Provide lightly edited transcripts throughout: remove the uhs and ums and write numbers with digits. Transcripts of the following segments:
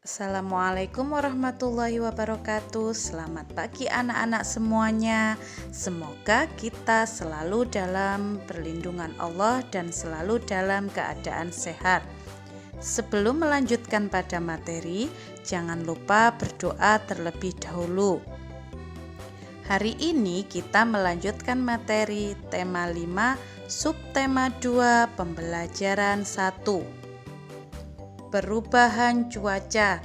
Assalamualaikum warahmatullahi wabarakatuh. Selamat pagi anak-anak semuanya. Semoga kita selalu dalam perlindungan Allah dan selalu dalam keadaan sehat. Sebelum melanjutkan pada materi, jangan lupa berdoa terlebih dahulu. Hari ini kita melanjutkan materi tema 5, subtema 2, pembelajaran 1. Perubahan cuaca.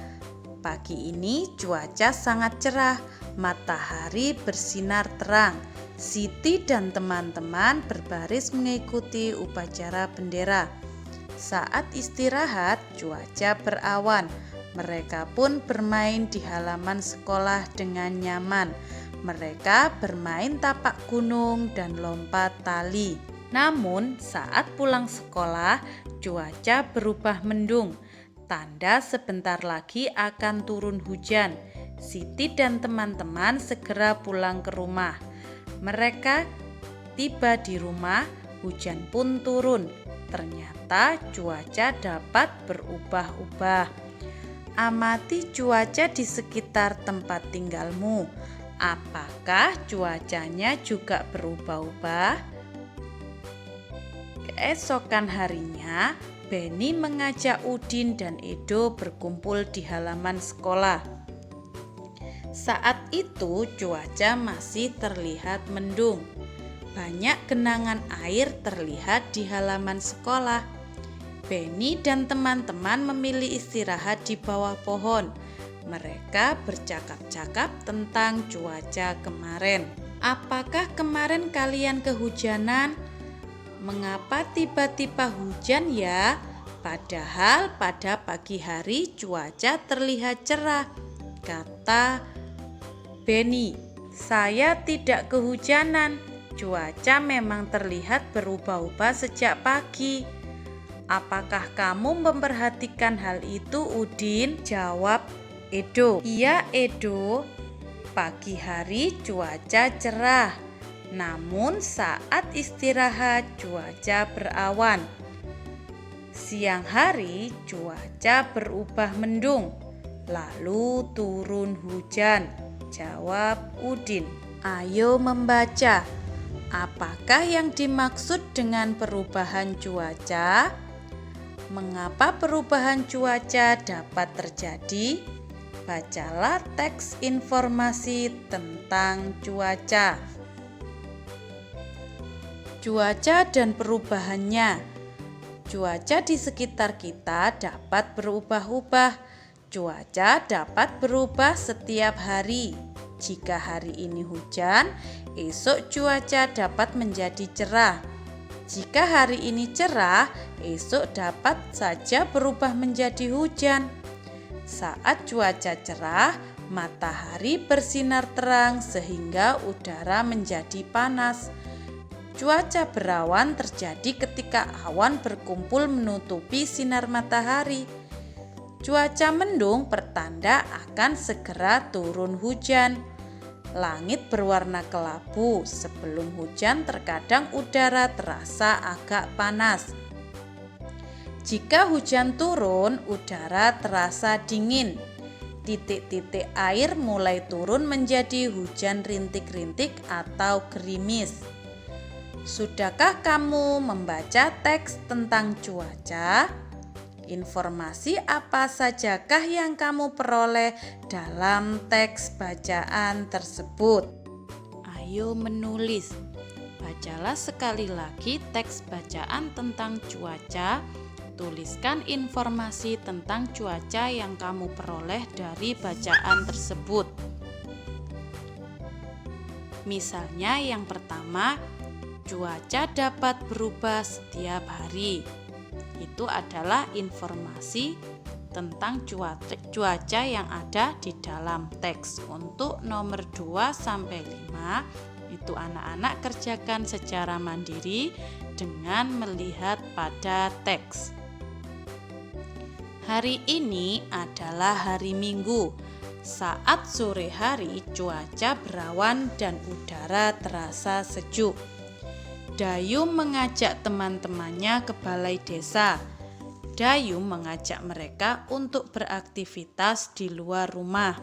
Pagi ini cuaca sangat cerah, matahari bersinar terang. Siti dan teman-teman berbaris mengikuti upacara bendera. Saat istirahat, cuaca berawan. Mereka pun bermain di halaman sekolah dengan nyaman. Mereka bermain tapak gunung dan lompat tali. Namun, saat pulang sekolah, cuaca berubah mendung. Tanda sebentar lagi akan turun hujan. Siti dan teman-teman segera pulang ke rumah. Mereka tiba di rumah, hujan pun turun. Ternyata cuaca dapat berubah-ubah. Amati cuaca di sekitar tempat tinggalmu. Apakah cuacanya juga berubah-ubah? Keesokan harinya, Beni mengajak Udin dan Edo berkumpul di halaman sekolah. Saat itu cuaca masih terlihat mendung. Banyak genangan air terlihat di halaman sekolah. Beni dan teman-teman memilih istirahat di bawah pohon. Mereka bercakap-cakap tentang cuaca kemarin. Apakah kemarin kalian kehujanan? Mengapa tiba-tiba hujan ya? Padahal pada pagi hari cuaca terlihat cerah, kata Beni. Saya tidak kehujanan, cuaca memang terlihat berubah-ubah sejak pagi. Apakah kamu memperhatikan hal itu, Udin? Jawab Edo. Iya, Edo. Pagi hari cuaca cerah. Namun saat istirahat cuaca berawan. Siang hari cuaca berubah mendung, lalu turun hujan, jawab Udin. Ayo membaca. Apakah yang dimaksud dengan perubahan cuaca? Mengapa perubahan cuaca dapat terjadi? Bacalah teks informasi tentang cuaca. Cuaca dan perubahannya. Cuaca di sekitar kita dapat berubah-ubah. Cuaca dapat berubah setiap hari. Jika hari ini hujan, esok cuaca dapat menjadi cerah. Jika hari ini cerah, esok dapat saja berubah menjadi hujan. Saat cuaca cerah, matahari bersinar terang sehingga udara menjadi panas. Cuaca berawan terjadi ketika awan berkumpul menutupi sinar matahari. Cuaca mendung pertanda akan segera turun hujan. Langit berwarna kelabu. Sebelum hujan terkadang udara terasa agak panas. Jika hujan turun, udara terasa dingin. Titik-titik air mulai turun menjadi hujan rintik-rintik atau gerimis. Sudahkah kamu membaca teks tentang cuaca? Informasi apa sajakah yang kamu peroleh dalam teks bacaan tersebut? Ayo menulis. Bacalah sekali lagi teks bacaan tentang cuaca. Tuliskan informasi tentang cuaca yang kamu peroleh dari bacaan tersebut. Misalnya yang pertama, cuaca dapat berubah setiap hari. Itu adalah informasi tentang cuaca yang ada di dalam teks. Untuk nomor 2 sampai 5 itu anak-anak kerjakan secara mandiri dengan melihat pada teks. Hari ini adalah hari Minggu. Saat sore hari cuaca berawan dan udara terasa sejuk. Dayum mengajak teman-temannya ke balai desa. Dayu mengajak mereka untuk beraktivitas di luar rumah.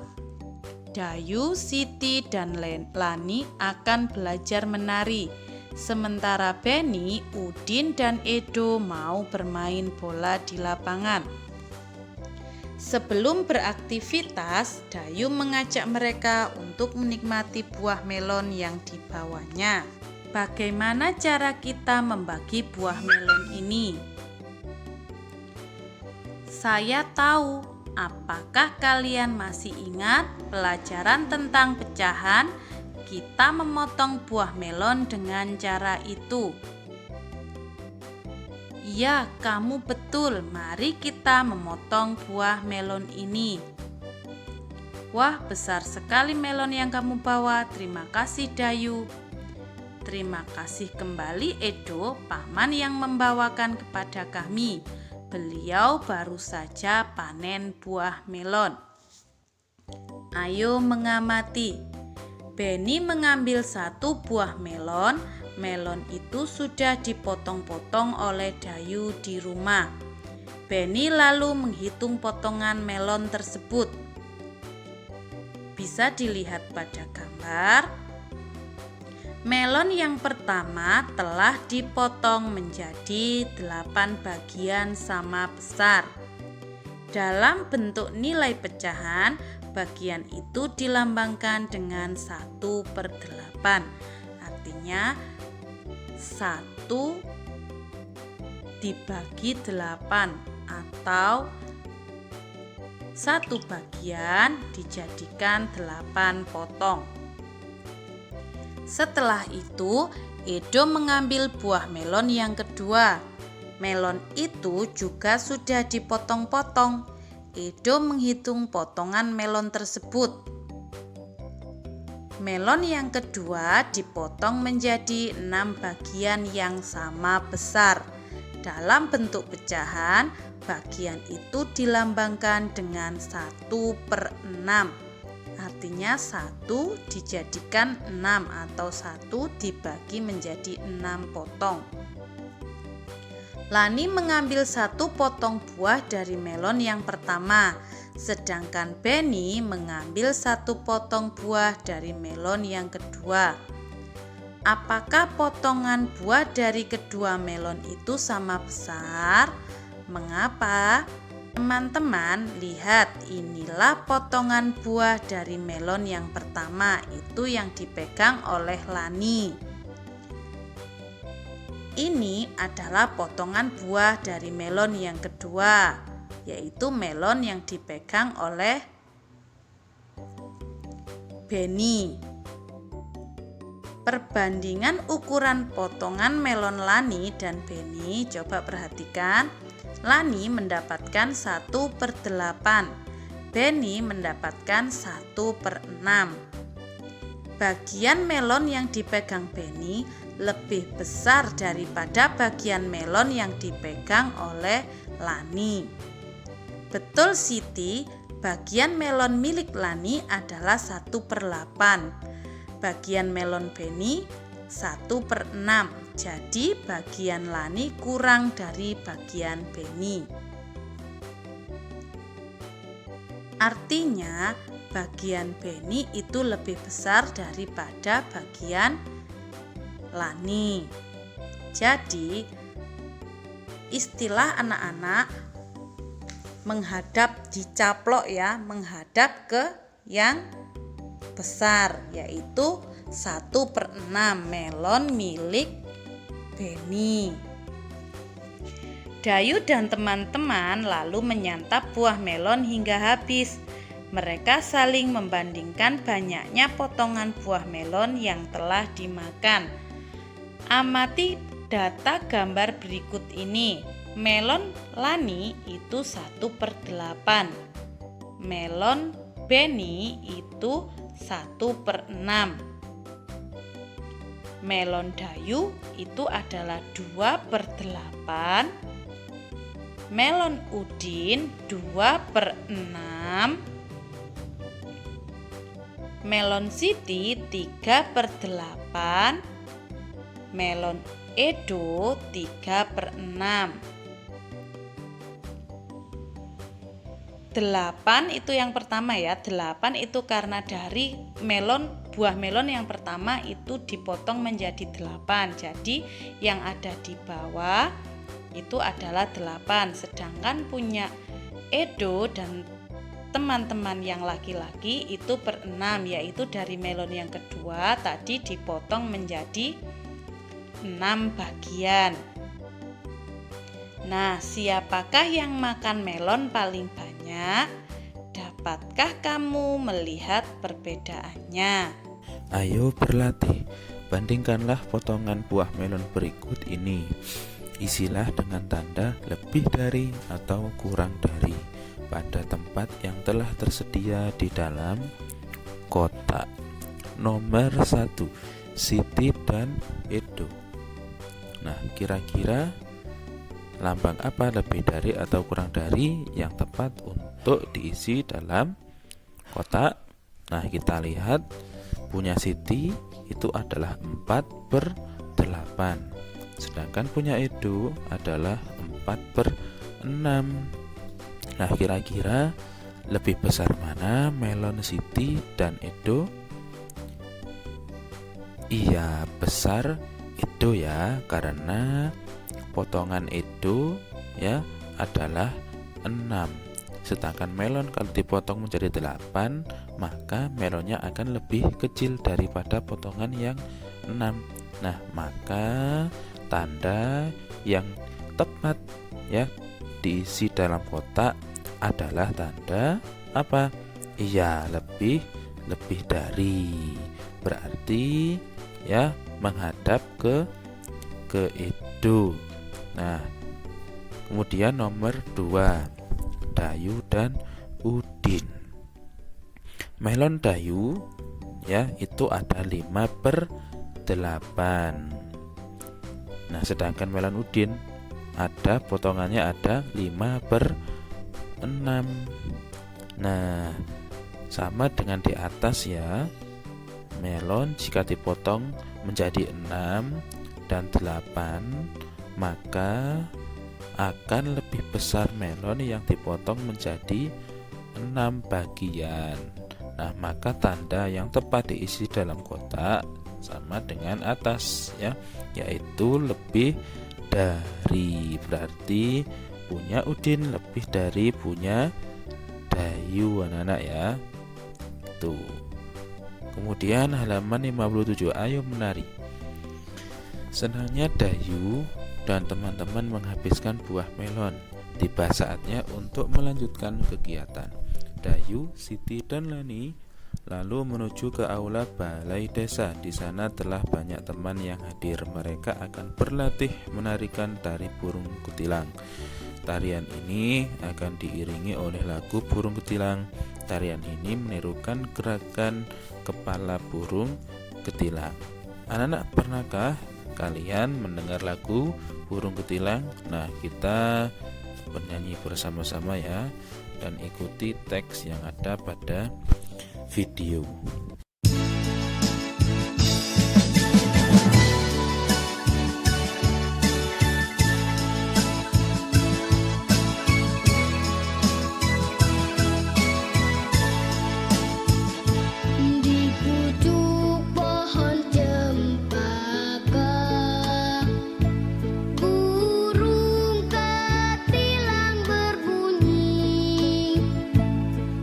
Dayu, Siti, dan Lani akan belajar menari, sementara Beni, Udin, dan Edo mau bermain bola di lapangan. Sebelum beraktivitas, Dayu mengajak mereka untuk menikmati buah melon yang dibawanya. Bagaimana cara kita membagi buah melon ini? Saya tahu. Apakah kalian masih ingat pelajaran tentang pecahan? Kita memotong buah melon dengan cara itu. Ya, kamu betul. Mari kita memotong buah melon ini. Wah, besar sekali melon yang kamu bawa. Terima kasih, Dayu. Terima kasih kembali, Edo, paman yang membawakan kepada kami. Beliau baru saja panen buah melon. Ayo mengamati. Beni mengambil satu buah melon. Melon itu sudah dipotong-potong oleh Dayu di rumah. Beni lalu menghitung potongan melon tersebut. Bisa dilihat pada gambar. Melon yang pertama telah dipotong menjadi 8 bagian sama besar. Dalam bentuk nilai pecahan, bagian itu dilambangkan dengan 1/8. Artinya 1 dibagi 8 atau 1 bagian dijadikan 8 potong. Setelah itu, Edo mengambil buah melon yang kedua. Melon itu juga sudah dipotong-potong. Edo menghitung potongan melon tersebut. Melon yang kedua dipotong menjadi 6 bagian yang sama besar. Dalam bentuk pecahan, bagian itu dilambangkan dengan 1/6. Artinya 1 dijadikan 6 atau 1 dibagi menjadi 6 potong. Lani mengambil 1 potong buah dari melon yang pertama, sedangkan Beni mengambil 1 potong buah dari melon yang kedua. Apakah potongan buah dari kedua melon itu sama besar? Mengapa? Teman-teman, lihat, inilah potongan buah dari melon yang pertama, itu yang dipegang oleh Lani. Ini adalah potongan buah dari melon yang kedua, yaitu melon yang dipegang oleh Beni. Perbandingan ukuran potongan melon Lani dan Beni, coba perhatikan. Lani mendapatkan 1/8, Beni mendapatkan 1/6. Bagian melon yang dipegang Beni lebih besar daripada bagian melon yang dipegang oleh Lani. Betul, Siti, bagian melon milik Lani adalah 1/8. Bagian melon Beni 1/6. Jadi bagian Lani kurang dari bagian Beni. Artinya bagian Beni itu lebih besar daripada bagian Lani. Jadi istilah anak-anak menghadap dicaplok ya, menghadap ke yang besar, yaitu 1/6 melon milik Beni. Dayu dan teman-teman lalu menyantap buah melon hingga habis. Mereka saling membandingkan banyaknya potongan buah melon yang telah dimakan. Amati data gambar berikut ini. Melon Lani itu 1/8. Melon Beni itu 1/6. Melon Dayu itu adalah 2/8. Melon Udin 2/6. Melon Siti 3/8. Melon Edo 3/6. 8 itu yang pertama ya. 8 itu karena dari buah melon yang pertama itu dipotong menjadi 8. Jadi yang ada di bawah itu adalah 8. Sedangkan punya Edo dan teman-teman yang laki-laki itu per 6, yaitu dari melon yang kedua tadi dipotong menjadi 6 bagian. Nah, siapakah yang makan melon paling banyak? Dapatkah kamu melihat perbedaannya? Ayo berlatih. Bandingkanlah potongan buah melon berikut ini. Isilah dengan tanda lebih dari atau kurang dari pada tempat yang telah tersedia di dalam kotak. Nomor 1, Siti dan Edo. Nah, kira-kira lambang apa lebih dari atau kurang dari yang tepat untuk diisi dalam kotak? Nah, kita lihat punya Siti itu adalah 4/8, sedangkan punya Edo adalah 4/6. Nah, kira-kira lebih besar mana melon Siti dan Edo? Iya, besar Edo ya, karena potongan Edo ya adalah 6. Sedangkan melon kalau dipotong menjadi 8, maka melonnya akan lebih kecil daripada potongan yang 6. Nah, maka tanda yang tepat ya diisi dalam kotak adalah tanda apa? Iya, lebih dari. Berarti ya menghadap ke Edo. Nah, kemudian nomor 2, Dayu dan Udin. Melon Dayu ya itu ada 5/8. Nah, sedangkan melon Udin ada potongannya ada 5/6. Nah, sama dengan di atas ya. Melon jika dipotong menjadi 6 dan 8, maka akan lebih besar melon yang dipotong menjadi 6 bagian. Nah, maka tanda yang tepat diisi dalam kotak sama dengan atas ya, yaitu lebih dari. Berarti punya Udin lebih dari punya Dayu, anak-anak ya. Tuh. Kemudian halaman 57, ayo menari. Senangnya Dayu dan teman-teman menghabiskan buah melon. Tiba saatnya untuk melanjutkan kegiatan. Dayu, Siti, dan Lani lalu menuju ke aula balai desa. Di sana telah banyak teman yang hadir. Mereka akan berlatih menarikan tari burung kutilang. Tarian ini akan diiringi oleh lagu burung kutilang. Tarian ini menirukan gerakan kepala burung kutilang. Anak-anak, pernahkah kalian mendengar lagu burung kutilang? Nah, kita bernyanyi bersama-sama ya, dan ikuti teks yang ada pada video.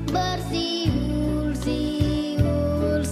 Bersiul-siul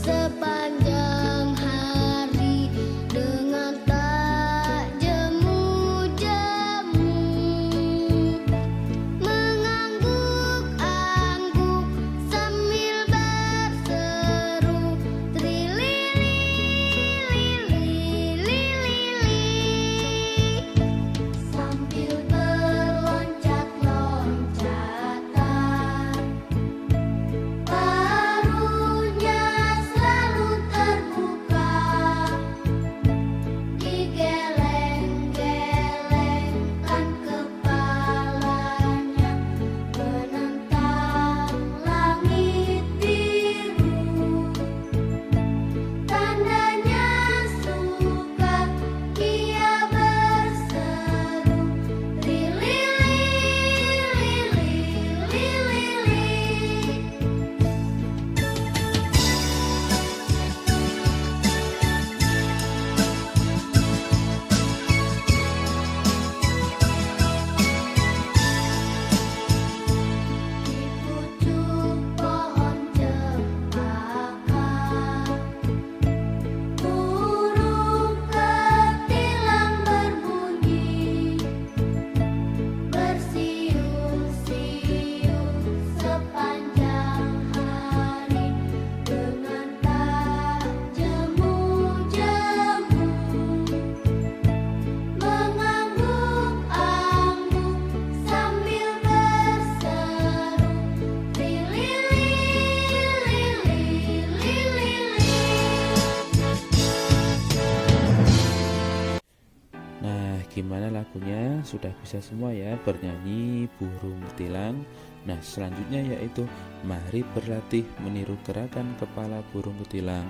lagunya sudah bisa semua ya bernyanyi burung kutilang. Nah, selanjutnya yaitu mari berlatih meniru gerakan kepala burung kutilang.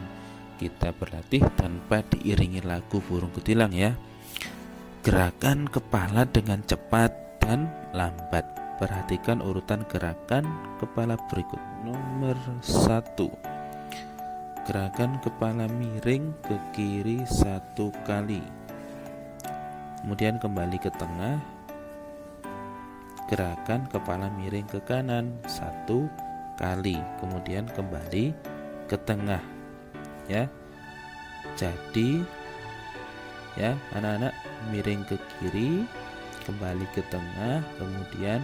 Kita berlatih tanpa diiringi lagu burung kutilang ya. Gerakan kepala dengan cepat dan lambat. Perhatikan urutan gerakan kepala berikut. Nomor 1, gerakan kepala miring ke kiri 1 kali, kemudian kembali ke tengah. Gerakan kepala miring ke kanan 1 kali, kemudian kembali ke tengah ya. Jadi ya anak-anak, miring ke kiri, kembali ke tengah, kemudian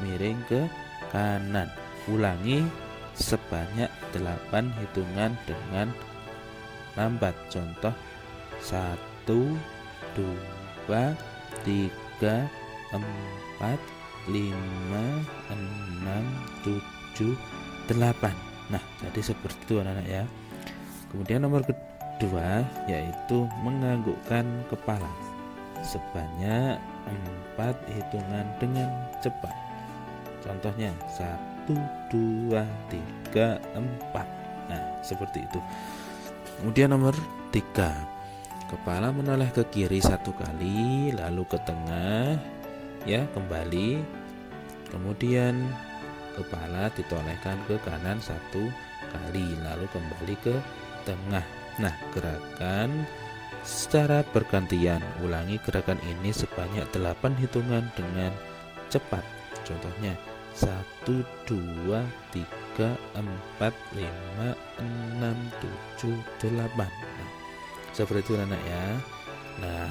miring ke kanan. Ulangi sebanyak 8 hitungan dengan lambat. Contoh 1, 2, 3, 4, 5, 6, 7, 8. Nah, jadi seperti itu anak-anak ya. Kemudian nomor kedua yaitu menganggukkan kepala sebanyak 4 hitungan dengan cepat. Contohnya 1, 2, 3, 4. Nah, seperti itu. Kemudian nomor 3, kepala menoleh ke kiri 1 kali, lalu ke tengah ya, kembali. Kemudian kepala ditolehkan ke kanan 1 kali, lalu kembali ke tengah. Nah, gerakan secara bergantian. Ulangi gerakan ini sebanyak 8 hitungan dengan cepat. Contohnya 1, 2, 3, 4, 5, 6, 7, 8. Nah, seperti itu anak ya. Nah,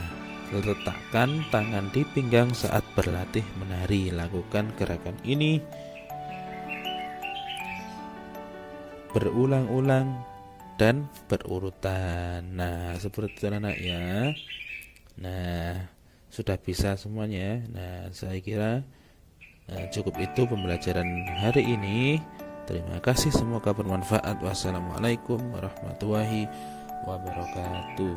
letakkan tangan di pinggang saat berlatih menari. Lakukan gerakan ini berulang-ulang dan berurutan. Nah, seperti itu anak ya. Nah, sudah bisa semuanya. Nah, saya kira cukup itu pembelajaran hari ini. Terima kasih, semoga bermanfaat. Wassalamualaikum warahmatullahi wabarakatuh.